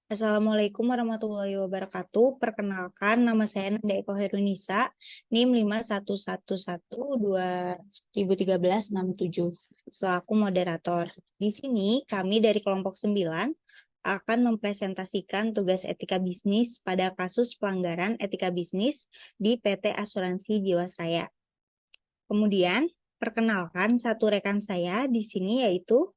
Assalamualaikum warahmatullahi wabarakatuh. Perkenalkan, nama saya Nanda Eko Herunisa, NIM 5111201367, selaku moderator. Di sini, kami dari kelompok 9 akan mempresentasikan tugas etika bisnis pada kasus pelanggaran etika bisnis di PT Asuransi Jiwasraya. Kemudian, perkenalkan satu rekan saya di sini yaitu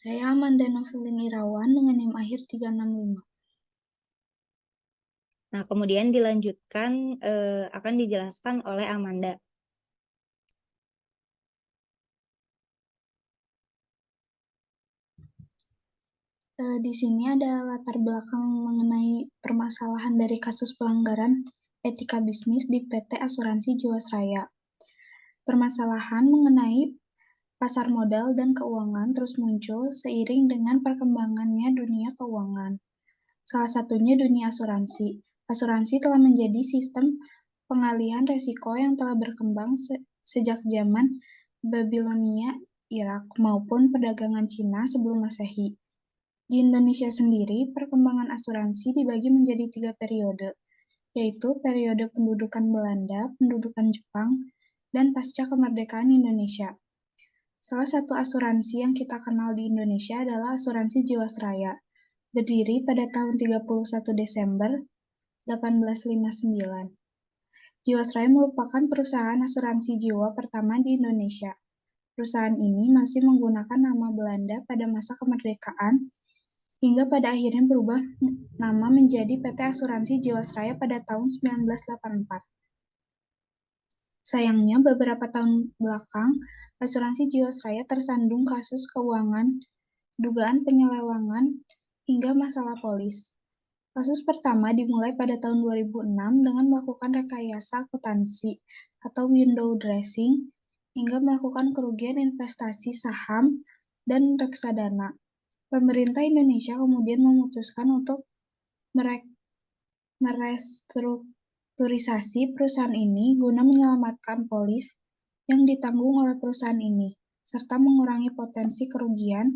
Saya Amanda Novelin Irawan dengan NIM akhir 365. Nah, kemudian dilanjutkan akan dijelaskan oleh Amanda. Di sini ada latar belakang mengenai permasalahan dari kasus pelanggaran etika bisnis di PT Asuransi Jiwasraya. Permasalahan mengenai pasar modal dan keuangan terus muncul seiring dengan perkembangannya dunia keuangan. Salah satunya dunia asuransi. Asuransi telah menjadi sistem pengalihan resiko yang telah berkembang sejak zaman Babilonia, Irak, maupun perdagangan Cina sebelum Masehi. Di Indonesia sendiri, perkembangan asuransi dibagi menjadi 3 periode, yaitu periode pendudukan Belanda, pendudukan Jepang, dan pasca kemerdekaan Indonesia. Salah satu asuransi yang kita kenal di Indonesia adalah asuransi Jiwasraya, berdiri pada tahun 31 Desember 1859. Jiwasraya merupakan perusahaan asuransi jiwa pertama di Indonesia. Perusahaan ini masih menggunakan nama Belanda pada masa kemerdekaan, hingga pada akhirnya berubah nama menjadi PT Asuransi Jiwasraya pada tahun 1984. Sayangnya, beberapa tahun belakang, asuransi Jiwasraya tersandung kasus keuangan, dugaan penyelewengan, hingga masalah polis. Kasus pertama dimulai pada tahun 2006 dengan melakukan rekayasa akuntansi atau window dressing hingga melakukan kerugian investasi saham dan reksadana. Pemerintah Indonesia kemudian memutuskan untuk merestrukturisasi perusahaan ini guna menyelamatkan polis yang ditanggung oleh perusahaan ini, serta mengurangi potensi kerugian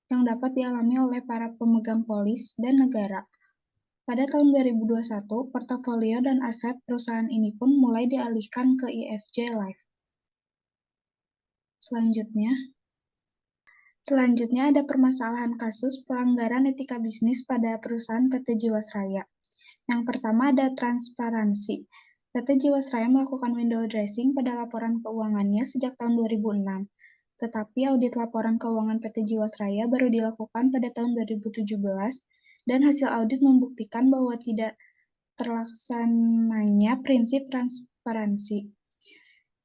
yang dapat dialami oleh para pemegang polis dan negara. Pada tahun 2021, portofolio dan aset perusahaan ini pun mulai dialihkan ke IFJ Life. Selanjutnya ada permasalahan kasus pelanggaran etika bisnis pada perusahaan PT Jiwasraya. Yang pertama ada transparansi. PT Jiwasraya melakukan window dressing pada laporan keuangannya sejak tahun 2006. Tetapi audit laporan keuangan PT Jiwasraya baru dilakukan pada tahun 2017 dan hasil audit membuktikan bahwa tidak terlaksananya prinsip transparansi.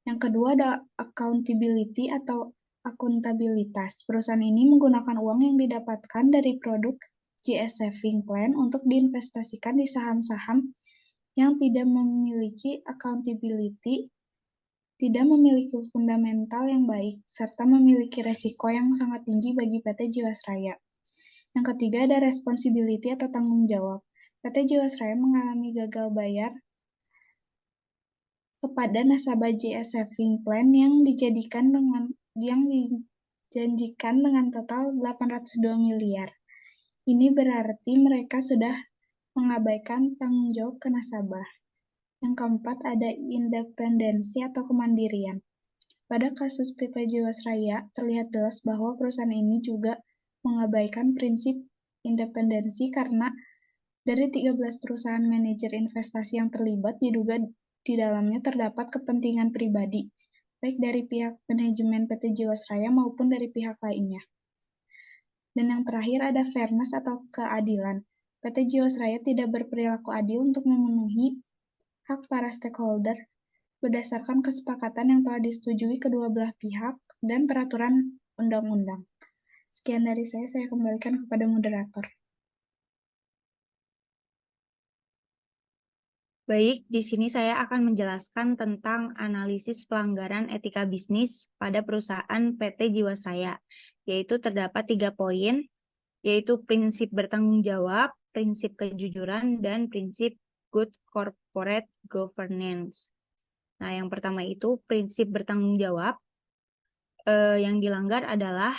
Yang kedua ada accountability atau akuntabilitas. Perusahaan ini menggunakan uang yang didapatkan dari produk GS Saving Plan untuk diinvestasikan di saham-saham yang tidak memiliki accountability, tidak memiliki fundamental yang baik, serta memiliki resiko yang sangat tinggi bagi PT Jiwasraya. Yang ketiga ada responsibility atau tanggung jawab. PT Jiwasraya mengalami gagal bayar kepada nasabah GS Saving Plan yang dijanjikan dengan total 802 miliar. Ini berarti mereka sudah mengabaikan tanggung jawab ke nasabah. Yang keempat ada independensi atau kemandirian. Pada kasus PT Jiwasraya, terlihat jelas bahwa perusahaan ini juga mengabaikan prinsip independensi karena dari 13 perusahaan manajer investasi yang terlibat diduga di dalamnya terdapat kepentingan pribadi, baik dari pihak manajemen PT Jiwasraya maupun dari pihak lainnya. Dan yang terakhir ada fairness atau keadilan. PT Jiwasraya tidak berperilaku adil untuk memenuhi hak para stakeholder berdasarkan kesepakatan yang telah disetujui kedua belah pihak dan peraturan undang-undang. Sekian dari saya kembalikan kepada moderator. Baik, di sini saya akan menjelaskan tentang analisis pelanggaran etika bisnis pada perusahaan PT Jiwasraya, yaitu terdapat 3 poin, yaitu prinsip bertanggung jawab, prinsip kejujuran, dan prinsip good corporate governance. Nah, yang pertama itu prinsip bertanggung jawab. Yang dilanggar adalah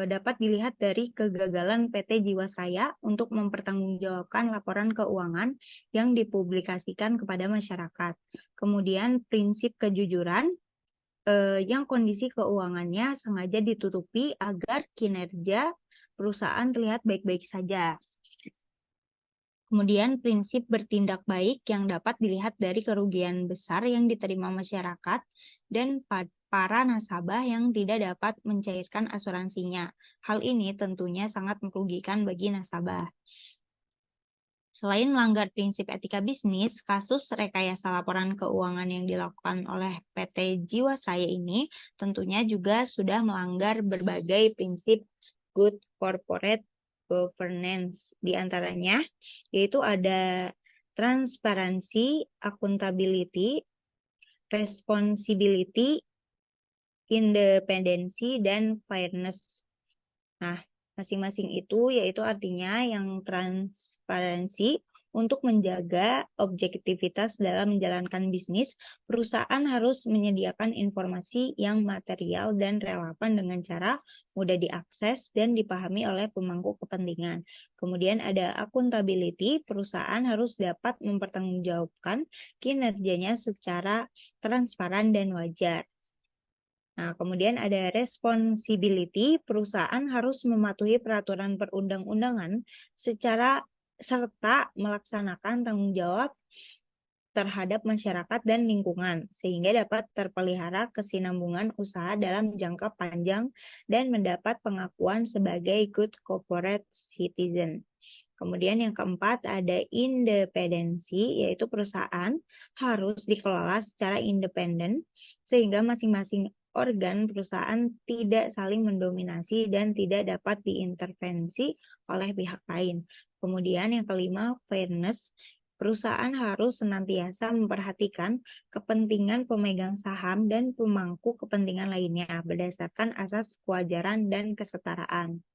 dapat dilihat dari kegagalan PT Jiwasraya untuk mempertanggungjawabkan laporan keuangan yang dipublikasikan kepada masyarakat. Kemudian prinsip kejujuran yang kondisi keuangannya sengaja ditutupi agar kinerja perusahaan terlihat baik-baik saja. Kemudian prinsip bertindak baik yang dapat dilihat dari kerugian besar yang diterima masyarakat dan para nasabah yang tidak dapat mencairkan asuransinya. Hal ini tentunya sangat merugikan bagi nasabah. Selain melanggar prinsip etika bisnis, kasus rekayasa laporan keuangan yang dilakukan oleh PT Jiwasraya ini tentunya juga sudah melanggar berbagai prinsip good corporate governance. Di antaranya yaitu ada transparansi, accountability, responsibility, independensi, dan fairness. Nah, masing-masing itu yaitu artinya yang transparansi untuk menjaga objektivitas dalam menjalankan bisnis, perusahaan harus menyediakan informasi yang material dan relevan dengan cara mudah diakses dan dipahami oleh pemangku kepentingan. Kemudian ada accountability, perusahaan harus dapat mempertanggungjawabkan kinerjanya secara transparan dan wajar. Nah, kemudian ada responsibility, perusahaan harus mematuhi peraturan perundang-undangan serta melaksanakan tanggung jawab terhadap masyarakat dan lingkungan, sehingga dapat terpelihara kesinambungan usaha dalam jangka panjang dan mendapat pengakuan sebagai good corporate citizen. Kemudian yang keempat ada independensi, yaitu perusahaan harus dikelola secara independen sehingga masing-masing organ perusahaan tidak saling mendominasi dan tidak dapat diintervensi oleh pihak lain. Kemudian yang kelima, fairness. Perusahaan harus senantiasa memperhatikan kepentingan pemegang saham dan pemangku kepentingan lainnya berdasarkan asas kewajaran dan kesetaraan.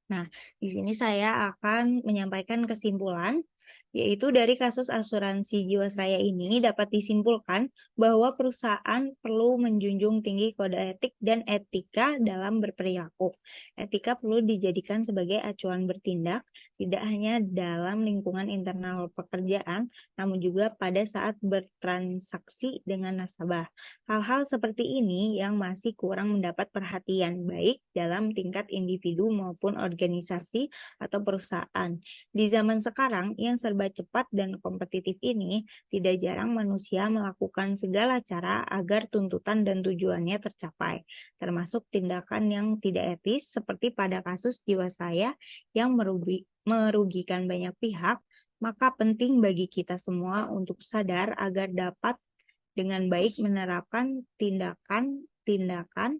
Nah, di sini saya akan menyampaikan kesimpulan, yaitu dari kasus asuransi Jiwasraya ini dapat disimpulkan bahwa perusahaan perlu menjunjung tinggi kode etik dan etika dalam berperilaku. Etika perlu dijadikan sebagai acuan bertindak, tidak hanya dalam lingkungan internal pekerjaan, namun juga pada saat bertransaksi dengan nasabah. Hal-hal seperti ini yang masih kurang mendapat perhatian baik dalam tingkat individu maupun organisasi atau perusahaan. Di zaman sekarang yang serba cepat dan kompetitif ini, tidak jarang manusia melakukan segala cara agar tuntutan dan tujuannya tercapai, termasuk tindakan yang tidak etis seperti pada kasus Jiwasraya yang merugikan banyak pihak. Maka penting bagi kita semua untuk sadar agar dapat dengan baik menerapkan tindakan-tindakan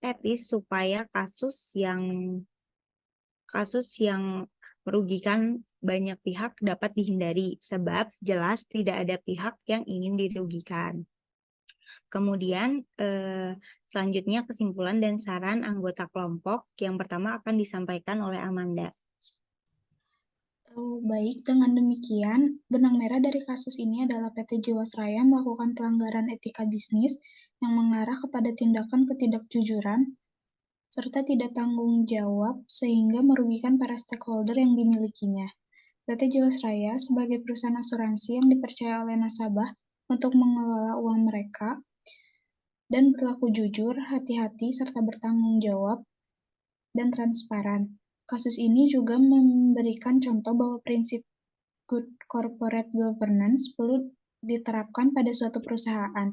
etis supaya kasus yang merugikan banyak pihak dapat dihindari, sebab jelas tidak ada pihak yang ingin dirugikan. Kemudian selanjutnya kesimpulan dan saran anggota kelompok yang pertama akan disampaikan oleh Amanda. Baik, dengan demikian, benang merah dari kasus ini adalah PT Jiwasraya melakukan pelanggaran etika bisnis yang mengarah kepada tindakan ketidakjujuran serta tidak tanggung jawab sehingga merugikan para stakeholder yang dimilikinya. PT Jiwasraya sebagai perusahaan asuransi yang dipercaya oleh nasabah untuk mengelola uang mereka dan berlaku jujur, hati-hati, serta bertanggung jawab dan transparan. Kasus ini juga memberikan contoh bahwa prinsip good corporate governance perlu diterapkan pada suatu perusahaan.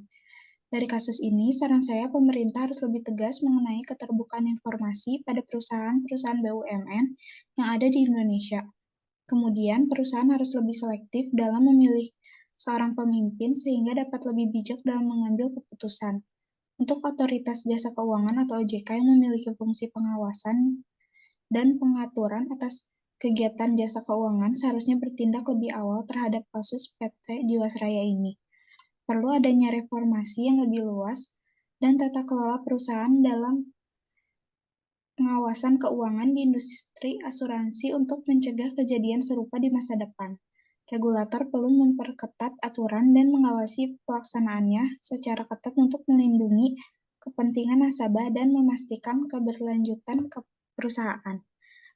Dari kasus ini, saran saya pemerintah harus lebih tegas mengenai keterbukaan informasi pada perusahaan-perusahaan BUMN yang ada di Indonesia. Kemudian, perusahaan harus lebih selektif dalam memilih seorang pemimpin sehingga dapat lebih bijak dalam mengambil keputusan. Untuk otoritas jasa keuangan atau OJK yang memiliki fungsi pengawasan dan pengaturan atas kegiatan jasa keuangan seharusnya bertindak lebih awal terhadap kasus PT Jiwasraya ini. Perlu adanya reformasi yang lebih luas dan tata kelola perusahaan dalam pengawasan keuangan di industri asuransi untuk mencegah kejadian serupa di masa depan. Regulator perlu memperketat aturan dan mengawasi pelaksanaannya secara ketat untuk melindungi kepentingan nasabah dan memastikan keberlanjutan perusahaan.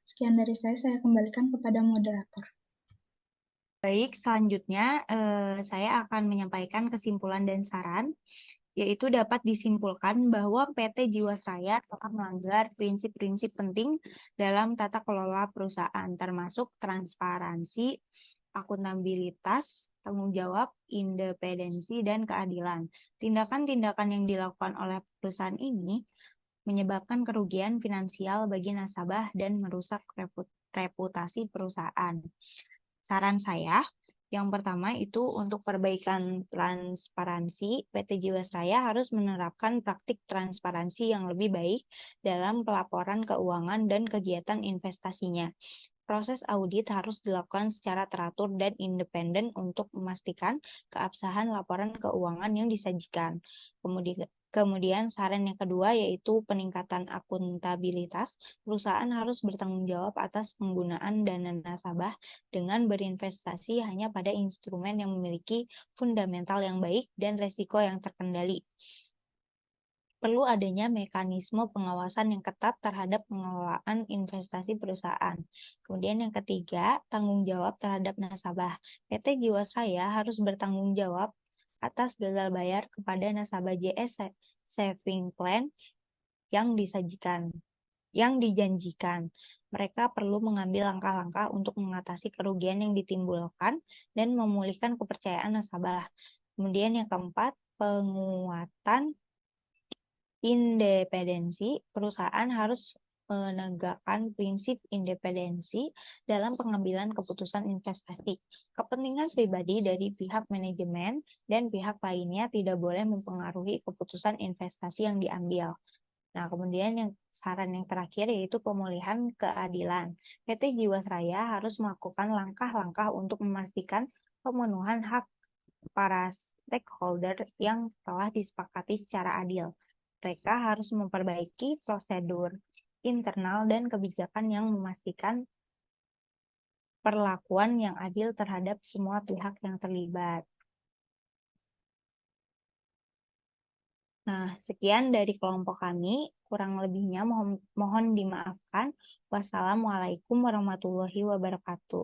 Sekian dari saya kembalikan kepada moderator. Baik, selanjutnya saya akan menyampaikan kesimpulan dan saran, yaitu dapat disimpulkan bahwa PT Jiwasraya telah melanggar prinsip-prinsip penting dalam tata kelola perusahaan, termasuk transparansi, akuntabilitas, tanggung jawab, independensi, dan keadilan. Tindakan-tindakan yang dilakukan oleh perusahaan ini menyebabkan kerugian finansial bagi nasabah dan merusak reputasi perusahaan. Saran saya, yang pertama itu untuk perbaikan transparansi, PT Jiwasraya harus menerapkan praktik transparansi yang lebih baik dalam pelaporan keuangan dan kegiatan investasinya. Proses audit harus dilakukan secara teratur dan independen untuk memastikan keabsahan laporan keuangan yang disajikan. Kemudian saran yang kedua yaitu peningkatan akuntabilitas. Perusahaan harus bertanggung jawab atas penggunaan dana nasabah dengan berinvestasi hanya pada instrumen yang memiliki fundamental yang baik dan resiko yang terkendali. Perlu adanya mekanisme pengawasan yang ketat terhadap pengelolaan investasi perusahaan. Kemudian yang ketiga, tanggung jawab terhadap nasabah. PT Jiwasraya harus bertanggung jawab atas gagal bayar kepada nasabah JS Saving Plan yang dijanjikan. Mereka perlu mengambil langkah-langkah untuk mengatasi kerugian yang ditimbulkan dan memulihkan kepercayaan nasabah. Kemudian yang keempat, penguatan independensi. Perusahaan harus menegakkan prinsip independensi dalam pengambilan keputusan investasi. Kepentingan pribadi dari pihak manajemen dan pihak lainnya tidak boleh mempengaruhi keputusan investasi yang diambil. Nah, kemudian saran yang terakhir yaitu pemulihan keadilan. PT Jiwasraya harus melakukan langkah-langkah untuk memastikan pemenuhan hak para stakeholder yang telah disepakati secara adil. Mereka harus memperbaiki prosedur internal dan kebijakan yang memastikan perlakuan yang adil terhadap semua pihak yang terlibat. Nah, sekian dari kelompok kami. Kurang lebihnya mohon dimaafkan. Wassalamualaikum warahmatullahi wabarakatuh.